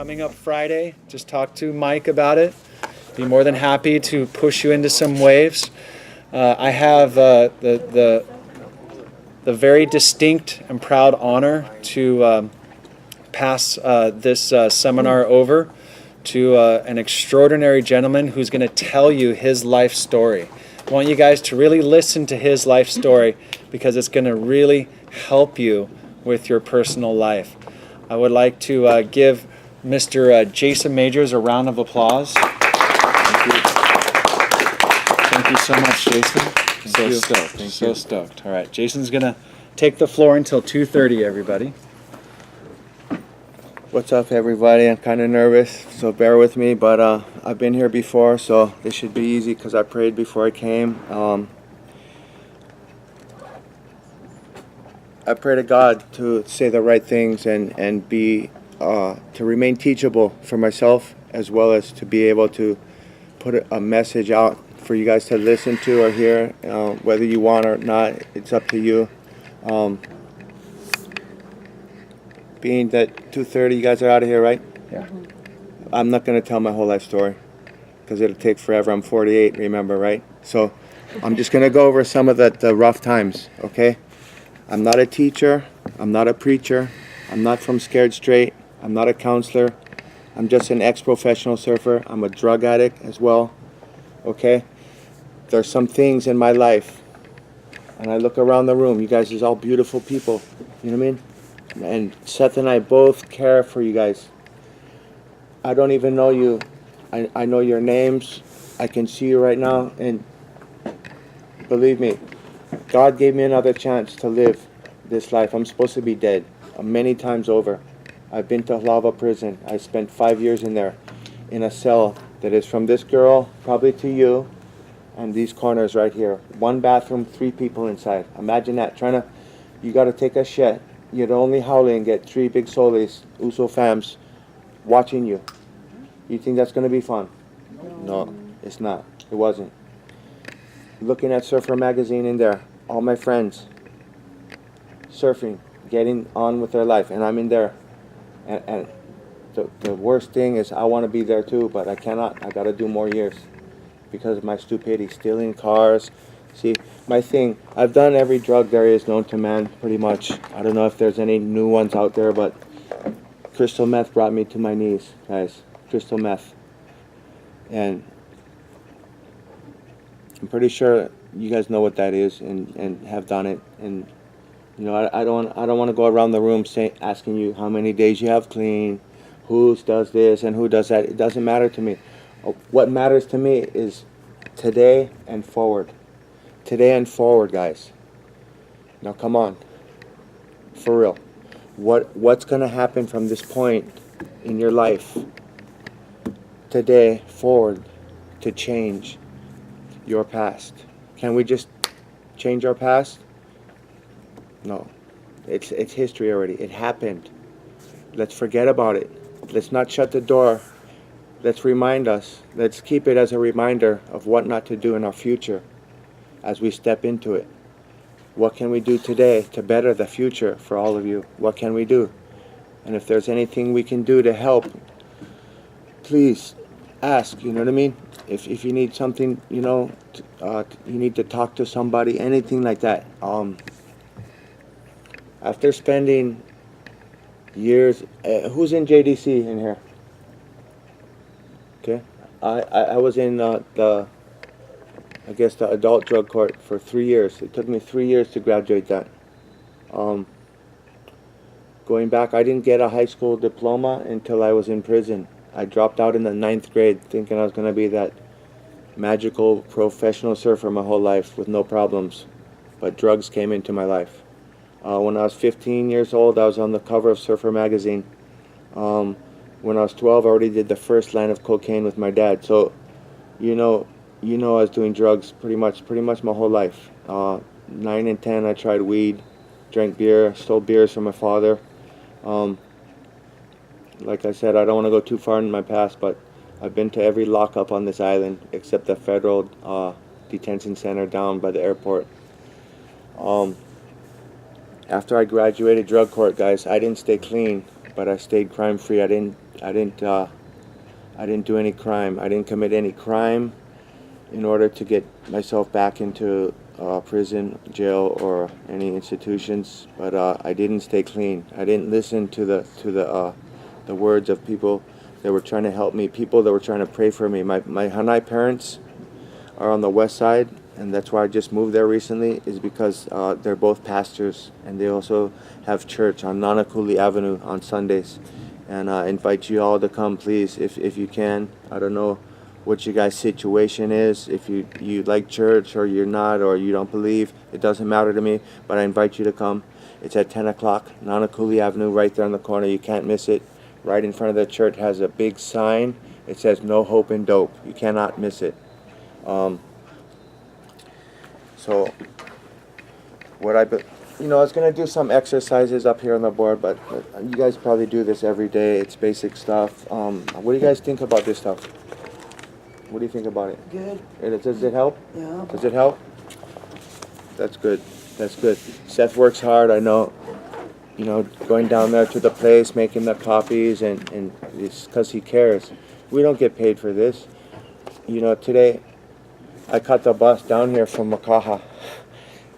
coming up Friday. Just talk to Mike about it. Be more than happy to push you into some waves. I have the very distinct and proud honor to pass this seminar over to an extraordinary gentleman who's going to tell you his life story. I want you guys to really listen to his life story because it's going to really help you with your personal life. I would like to give Mr. Jason Majors a round of applause. Thank you. Thank you so much, Jason. So stoked. All right, Jason's going to take the floor until 2:30, everybody. What's up, everybody? I'm kind of nervous, so bear with me, but I've been here before, so this should be easy because I prayed before I came. I pray to God to say the right things and be to remain teachable for myself, as well as to be able to put a message out for you guys to listen to or hear, whether you want or not. It's up to you. Being that 2:30, you guys are out of here, right? Yeah. I'm not going to tell my whole life story because it'll take forever. I'm 48, remember, right? So I'm just going to go over some of the rough times, okay? I'm not a teacher. I'm not a preacher. I'm not from Scared Straight. I'm not a counselor. I'm just an ex-professional surfer. I'm a drug addict as well, okay? There's some things in my life, and I look around the room. You guys are all beautiful people, you know what I mean? And Seth and I both care for you guys. I don't even know you. I know your names. I can see you right now, and believe me, God gave me another chance to live this life. I'm supposed to be dead many times over. I've been to Lava Prison. I spent 5 years in there, in a cell that is from this girl, probably to you, and these corners right here. 1 bathroom, 3 people inside. Imagine that. You got to take a shit. You'd only howling and get 3 big solis, Uso fams, watching you. You think that's going to be fun? No, it's not. It wasn't. Looking at Surfer Magazine in there. All my friends surfing, getting on with their life, and I'm in there. And the worst thing is I want to be there too, but I cannot. I got to do more years because of my stupidity. Stealing cars. See, my thing, I've done every drug there is known to man, pretty much. I don't know if there's any new ones out there, but crystal meth brought me to my knees, guys. Crystal meth. And I'm pretty sure you guys know what that is and have done it. And, you know, I don't want to go around the room asking you how many days you have clean, who does this and who does that. It doesn't matter to me. What matters to me is today and forward. Today and forward, guys. Now come on, for real. What's gonna happen from this point in your life today forward to change your past? Can we just change our past? No, it's history already. It happened. Let's forget about it. Let's not shut the door. Let's remind us. Let's keep it as a reminder of what not to do in our future. As we step into it, what can we do today to better the future for all of you? What can we do? And if there's anything we can do to help, please ask. You know what I mean? If you need something, you know, you need to talk to somebody, anything like that. After spending years, who's in JDC in here? Okay, I was in the adult drug court for 3 years. It took me 3 years to graduate that. Going back, I didn't get a high school diploma until I was in prison. I dropped out in the 9th grade thinking I was going to be that magical professional surfer my whole life with no problems. But drugs came into my life. When I was 15 years old, I was on the cover of Surfer Magazine. When I was 12, I already did the first line of cocaine with my dad. So, you know, I was doing drugs pretty much my whole life. 9 and 10, I tried weed, drank beer, stole beers from my father. Like I said, I don't want to go too far in my past, but I've been to every lockup on this island except the federal detention center down by the airport. After I graduated drug court, guys, I didn't stay clean, but I stayed crime-free. I didn't I didn't do any crime. I didn't commit any crime in order to get myself back into prison, jail, or any institutions. But I didn't stay clean. I didn't listen to the words of people that were trying to help me, people that were trying to pray for me. My Hanai parents are on the west side, and that's why I just moved there recently, is because they're both pastors, and they also have church on Nanakuli Avenue on Sundays. And I invite you all to come, please, if you can. I don't know what your guys' situation is, if you like church or you're not, or you don't believe. It doesn't matter to me, but I invite you to come. It's at 10 o'clock, Nanakuli Avenue, right there on the corner. You can't miss it. Right in front of the church has a big sign. It says "No Hope in Dope." You cannot miss it. So what I was going to do some exercises up here on the board, but you guys probably do this every day. It's basic stuff. What do you guys think about this stuff? What do you think about it? Good. Does it help? Yeah. Does it help? That's good. That's good. Seth works hard, I know. You know, going down there to the place, making the copies, and it's because he cares. We don't get paid for this. You know, today I caught the bus down here from Makaha.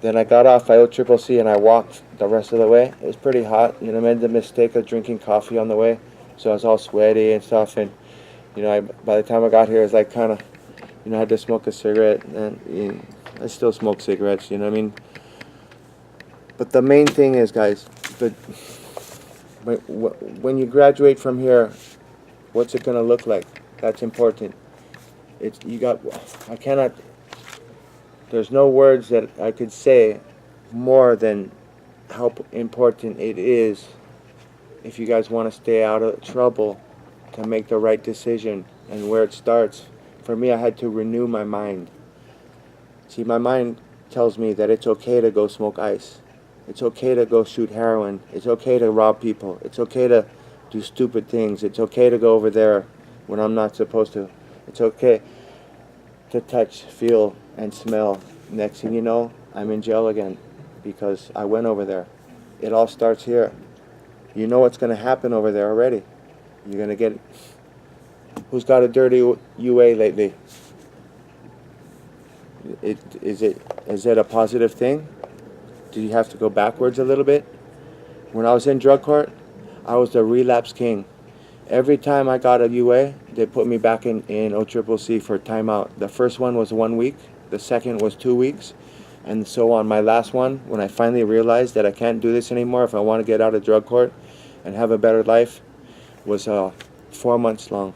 Then I got off by OCCC and I walked the rest of the way. It was pretty hot. You know, I made the mistake of drinking coffee on the way. So I was all sweaty and stuff. And, you know, by the time I got here, it was like kind of, you know, I had to smoke a cigarette. And I still smoke cigarettes, you know what I mean? But the main thing is, guys, when you graduate from here, what's it going to look like? That's important. There's no words that I could say more than how important it is, if you guys want to stay out of trouble, to make the right decision. And where it starts, for me, I had to renew my mind. See, my mind tells me that it's okay to go smoke ice. It's okay to go shoot heroin. It's okay to rob people. It's okay to do stupid things. It's okay to go over there when I'm not supposed to. It's okay to touch, feel, and smell. Next thing you know, I'm in jail again because I went over there. It all starts here. You know what's going to happen over there already. You're going to get... Who's got a dirty UA lately? Is it a positive thing? Do you have to go backwards a little bit? When I was in drug court, I was the relapse king. Every time I got a UA, they put me back in OCCC for timeout. The first one was 1 week. The second was 2 weeks. And so on. My last one, when I finally realized that I can't do this anymore if I want to get out of drug court and have a better life, was 4 months long.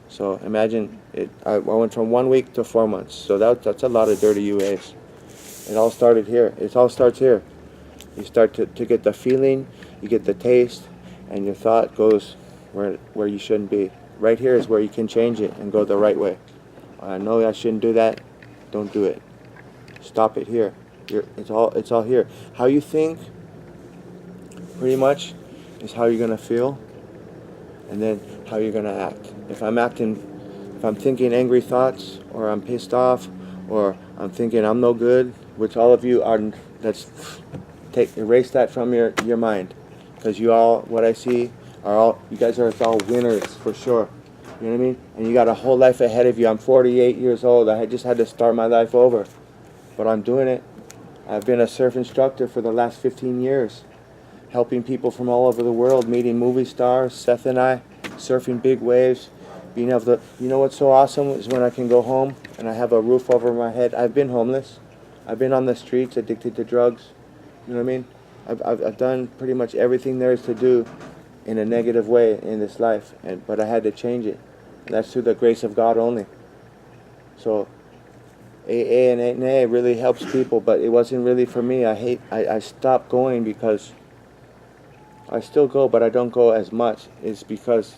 So imagine it. I went from 1 week to 4 months. So that's a lot of dirty UAs. It all started here. It all starts here. You start to get the feeling, you get the taste, and your thought goes where you shouldn't be. Right here is where you can change it and go the right way. I know I shouldn't do that. Don't do it. Stop it here. It's all here. How you think, pretty much, is how you're gonna feel, and then how you're gonna act. If I'm thinking angry thoughts, or I'm pissed off, or I'm thinking I'm no good, which all of you are, erase that from your mind, because you all, what I see, you guys are all winners for sure. You know what I mean? And you got a whole life ahead of you. I'm 48 years old. I just had to start my life over, but I'm doing it. I've been a surf instructor for the last 15 years, helping people from all over the world, meeting movie stars, Seth and I, surfing big waves, being able to, you know what's so awesome is when I can go home and I have a roof over my head. I've been homeless. I've been on the streets, addicted to drugs. You know what I mean? I've done pretty much everything there is to do in a negative way in this life, but I had to change it. And that's through the grace of God only. So AA and NA really helps people, but it wasn't really for me. I stopped going because I still go, but I don't go as much. It's because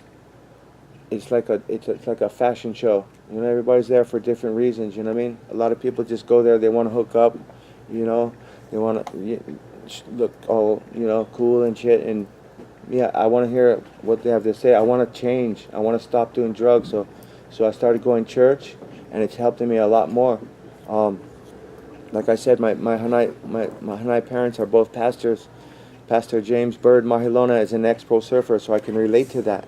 it's like a fashion show. You know, everybody's there for different reasons. You know what I mean? A lot of people just go there. They want to hook up. You know, they want to look all, you know, cool and shit. And yeah, I want to hear what they have to say. I want to change. I want to stop doing drugs. So I started going to church, and it's helping me a lot more. Like I said, my Hanai parents are both pastors. Pastor James Bird Mahilona is an ex-pro surfer, so I can relate to that.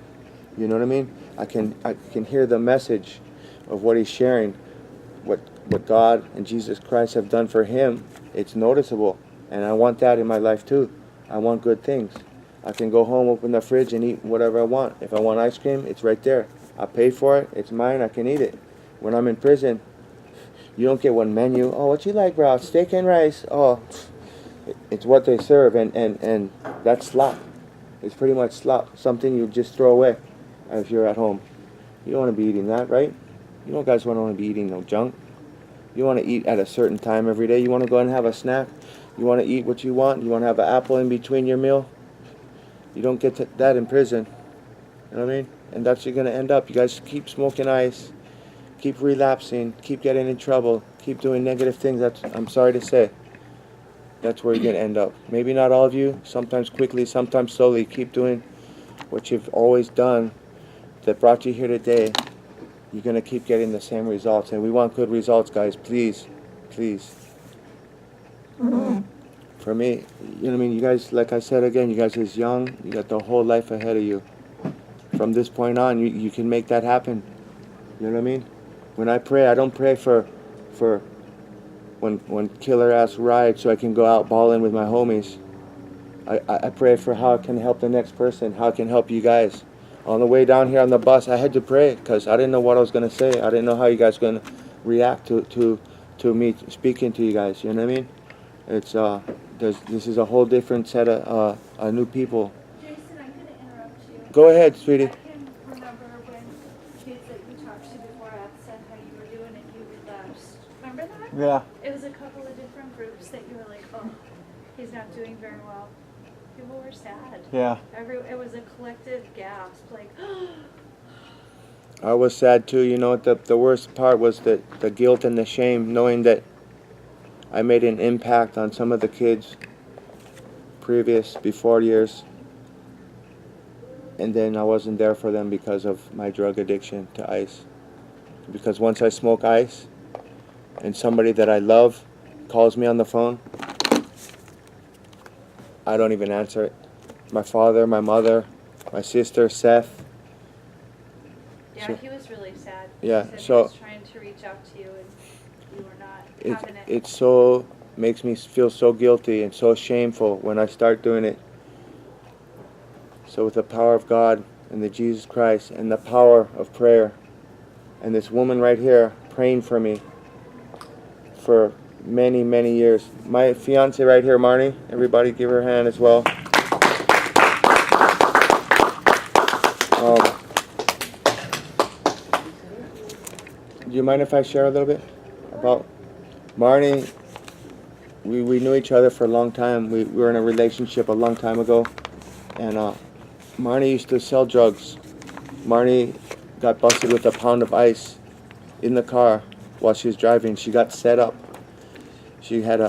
You know what I mean? I can hear the message of what he's sharing, what God and Jesus Christ have done for him. It's noticeable, and I want that in my life too. I want good things. I can go home, open the fridge, and eat whatever I want. If I want ice cream, it's right there. I pay for it. It's mine. I can eat it. When I'm in prison, you don't get one menu. Oh, what you like, bro? Steak and rice. Oh, it's what they serve, and that's slop. It's pretty much slop. Something you just throw away if you're at home. You don't want to be eating that, right? You don't guys want to be eating no junk. You want to eat at a certain time every day. You want to go and have a snack. You want to eat what you want. You want to have an apple in between your meal. You don't get that in prison. You know what I mean? And that's where you're going to end up. You guys keep smoking ice. Keep relapsing. Keep getting in trouble. Keep doing negative things. I'm sorry to say. That's where you're going to end up. Maybe not all of you. Sometimes quickly, sometimes slowly. Keep doing what you've always done that brought you here today. You're going to keep getting the same results. And we want good results, guys. Please. Please. For me, you know what I mean? You guys, like I said again, you guys is young. You got the whole life ahead of you. From this point on, you can make that happen. You know what I mean? When I pray, I don't pray for when killer ass rides so I can go out balling with my homies. I pray for how I can help the next person, how I can help you guys. On the way down here on the bus, I had to pray because I didn't know what I was going to say. I didn't know how you guys were going to react to me speaking to you guys. You know what I mean? It's this is a whole different set of new people. Jason, I'm going to interrupt you. Go ahead, sweetie. I can remember when kids that you talked to before I said how you were doing and you relapsed. Remember that? Yeah. It was a couple of different groups that you were like, oh, he's not doing very well. People were sad. Yeah. It was a collective gasp, like, I was sad too. You know, the worst part was the guilt and the shame, knowing that I made an impact on some of the kids before years, and then I wasn't there for them because of my drug addiction to ice. Because once I smoke ice and somebody that I love calls me on the phone, I don't even answer it. My father, my mother, my sister, Seth. yeah, So- he was really sad. Yeah, He said so- he was trying to reach out to you and you were not having it. It so makes me feel so guilty and so shameful when I start doing it. So with the power of God and the Jesus Christ and the power of prayer and this woman right here praying for me for many, many years. My fiance right here, Marnie. Everybody give her a hand as well. Do you mind if I share a little bit about Marnie? We knew each other for a long time. We were in a relationship a long time ago. And Marnie used to sell drugs. Marnie got busted with a pound of ice in the car while she was driving. She got set up. She had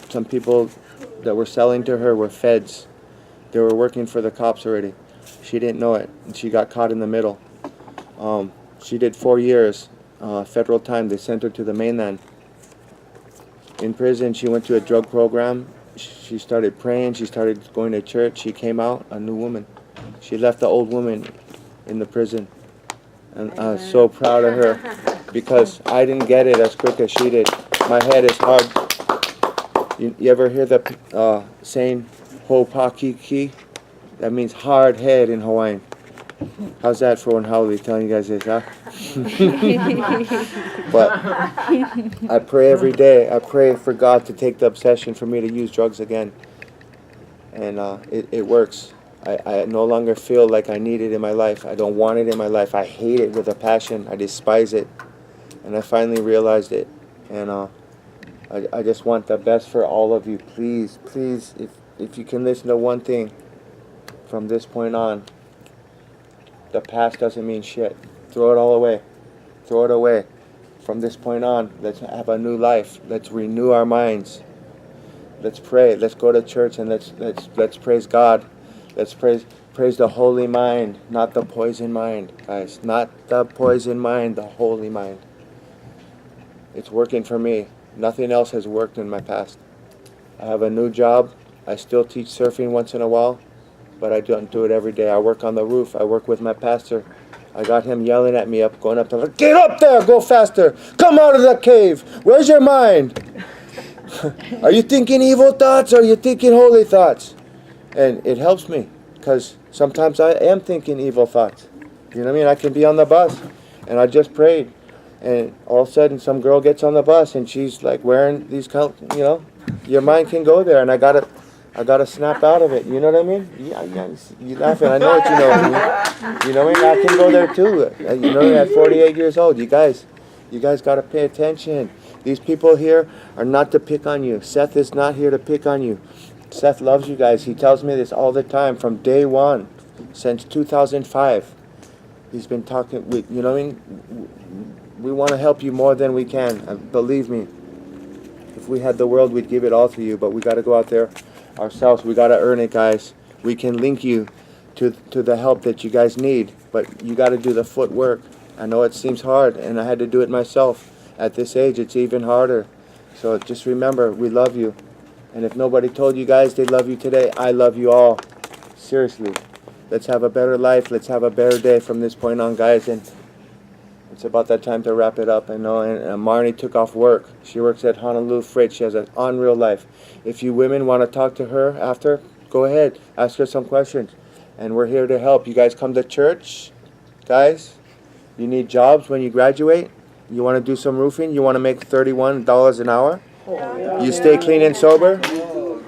some people that were selling to her were feds. They were working for the cops already. She didn't know it, and she got caught in the middle. She did 4 years, federal time. They sent her to the mainland. In prison, she went to a drug program. She started praying. She started going to church. She came out a new woman. She left the old woman in the prison. And I was so proud of her because I didn't get it as quick as she did. My head is hard. You ever hear the saying, ho pa ki ki? That means hard head in Hawaiian. How's that for when Howley telling you guys this, huh? But I pray every day. I pray for God to take the obsession for me to use drugs again. And it works. I no longer feel like I need it in my life. I don't want it in my life. I hate it with a passion. I despise it. And I finally realized it. And I just want the best for all of you. Please, please, if you can listen to one thing from this point on, the past doesn't mean shit. Throw it all away. Throw it away. From this point on, let's have a new life. Let's renew our minds. Let's pray. Let's go to church and let's praise God. Let's praise the holy mind, not the poison mind, guys. Not the poison mind, the holy mind. It's working for me. Nothing else has worked in my past. I have a new job. I still teach surfing once in a while. but I don't do it every day. I work on the roof. I work with my pastor. I got him yelling at me going up to, get up there, go faster, come out of the cave. Where's your mind? Are you thinking evil thoughts or are you thinking holy thoughts? And it helps me because sometimes I am thinking evil thoughts. You know what I mean? I can be on the bus and I just prayed. And all of a sudden some girl gets on the bus and she's like wearing these, your mind can go there and I gotta snap out of it. You know what I mean? Yeah, you laughing. I know what you know what I mean. You know what I mean? I can go there too. You know, at 48 years old, you guys gotta pay attention. These people here are not to pick on you. Seth is not here to pick on you. Seth loves you guys. He tells me this all the time from day one, since 2005. He's been talking with, you know what I mean? We want to help you more than we can. Believe me. If we had the world, we'd give it all to you, but we got to go out there ourselves. We got to earn it, guys. We can link you to the help that you guys need, but you got to do the footwork. I know it seems hard, and I had to do it myself. At this age, it's even harder. So just remember, we love you. And if nobody told you guys they love you today, I love you all. Seriously. Let's have a better life. Let's have a better day from this point on, guys. And it's about that time to wrap it up. I know. And Marnie took off work. She works at Honolulu Freight. She has an unreal life. If you women want to talk to her after, go ahead. Ask her some questions. And we're here to help. You guys come to church, guys. You need jobs when you graduate. You want to do some roofing? You want to make $31 an hour? You stay clean and sober?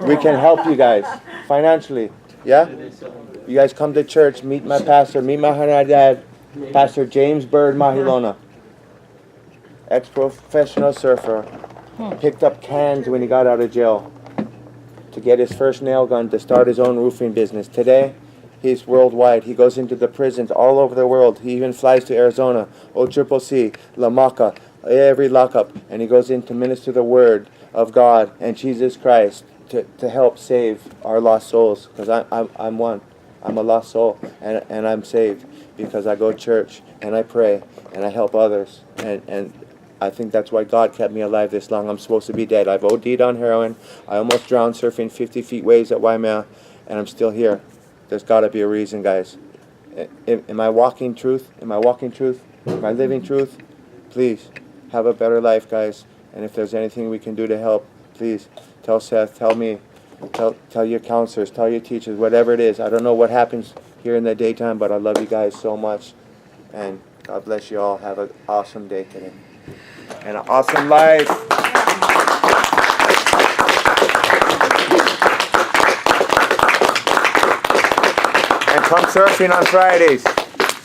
We can help you guys financially. Yeah? You guys come to church, meet my pastor, meet my dad, Pastor James Bird Mahilona. Ex-professional surfer. Picked up cans when he got out of jail to get his first nail gun to start his own roofing business. Today, he's worldwide. He goes into the prisons all over the world. He even flies to Arizona, OCCC, La Maca, every lockup. And he goes in to minister the word of God and Jesus Christ to help save our lost souls. Because I'm one. I'm a lost soul. And I'm saved because I go to church and I pray and I help others. And I think that's why God kept me alive this long. I'm supposed to be dead. I've OD'd on heroin. I almost drowned surfing 50 feet waves at Waimea. And I'm still here. There's got to be a reason, guys. Am I walking truth? Am I walking truth? Am I living truth? Please, have a better life, guys. And if there's anything we can do to help, please tell Seth, tell me, tell your counselors, tell your teachers, whatever it is. I don't know what happens here in the daytime, but I love you guys so much. And God bless you all. Have an awesome day today. And an awesome life. Come surfing on Fridays.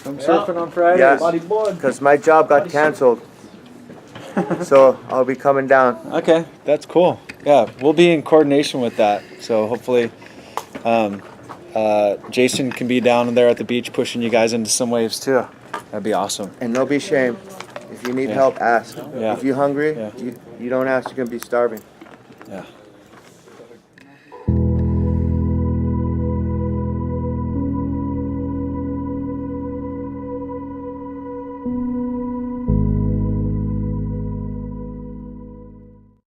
Come surfing on Fridays. Yes, because my job got canceled. So I'll be coming down. Okay, that's cool. Yeah, we'll be in coordination with that. So hopefully Jason can be down there at the beach pushing you guys into some waves too. That'd be awesome. And don't be ashamed. If you need help, ask. Yeah. If you're hungry, Yeah. you don't ask, you're going to be starving. Yeah.